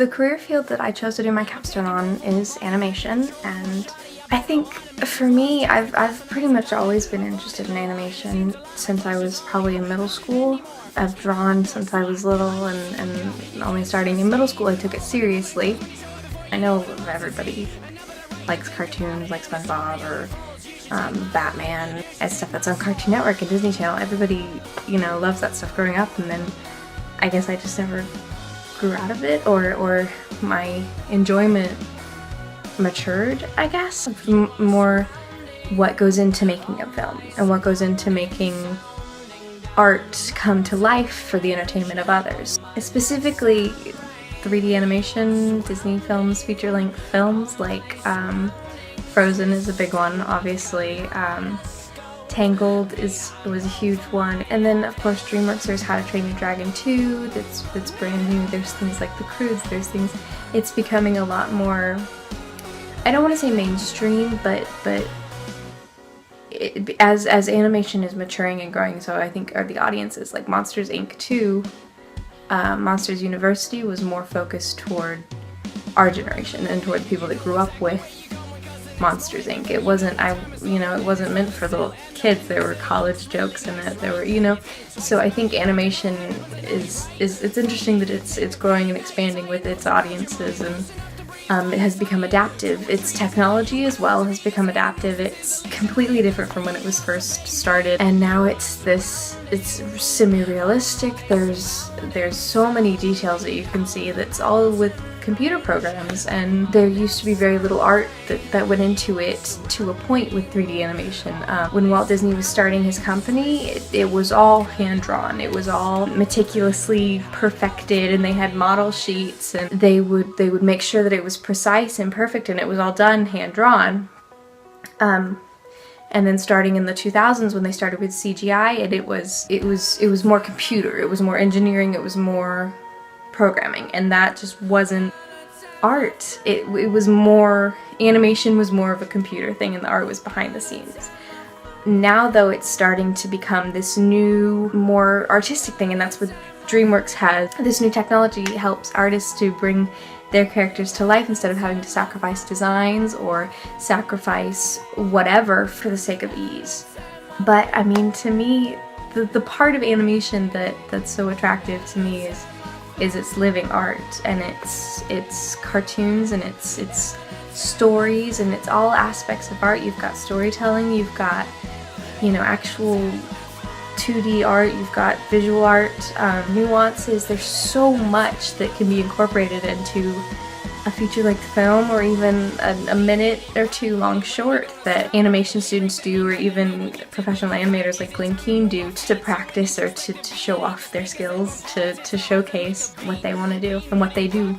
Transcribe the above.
The career field that I chose to do my capstone on is animation, and I think for me, I've pretty much always been interested in animation since I was probably in middle school. I've drawn since I was little, and only starting in middle school I took it seriously. I know everybody likes cartoons like SpongeBob or Batman and stuff that's on Cartoon Network and Disney Channel. Everybody, loves that stuff growing up, and then I guess I just never grew out of it, or my enjoyment matured, I guess. More what goes into making a film and what goes into making art come to life for the entertainment of others. Specifically 3D animation, Disney films, feature-length films like Frozen is a big one, obviously. Tangled was a huge one. And then of course DreamWorks, there's How to Train Your Dragon 2 that's brand new. There's things like The Croods, it's becoming a lot more, I don't want to say mainstream, but as animation is maturing and growing, so I think are the audiences. Like Monsters Inc. 2, Monsters University was more focused toward our generation and toward the people that grew up with Monsters Inc. It wasn't, it wasn't meant for little kids. There were college jokes in it. There were, so I think animation it's interesting that it's growing and expanding with its audiences, and it has become adaptive. Its technology as well has become adaptive. It's completely different from when it was first started, and now it's semi-realistic. There's so many details that you can see that's all with computer programs, and there used to be very little art that went into it to a point with 3D animation. When Walt Disney was starting his company, it was all hand-drawn. It was all meticulously perfected, and they had model sheets, and they would make sure that it was precise and perfect, and it was all done hand-drawn. And then starting in the 2000s when they started with CGI, and it was more computer, it was more engineering, it was more programming, and that just wasn't art. It was more, animation was more of a computer thing, and the art was behind the scenes. Now though, it's starting to become this new, more artistic thing, and that's what DreamWorks has. This new technology helps artists to bring their characters to life instead of having to sacrifice designs or sacrifice whatever for the sake of ease. But I mean, to me, the part of animation that's so attractive to me is its living art, and it's cartoons, and it's stories, and it's all aspects of art. You've got storytelling, you've got actual 2D art, you've got visual art, nuances. There's so much that can be incorporated into a feature-length film, or even a minute or two long short that animation students do, or even professional animators like Glenn Keane do, to practice or to show off their skills, to showcase what they want to do and what they do.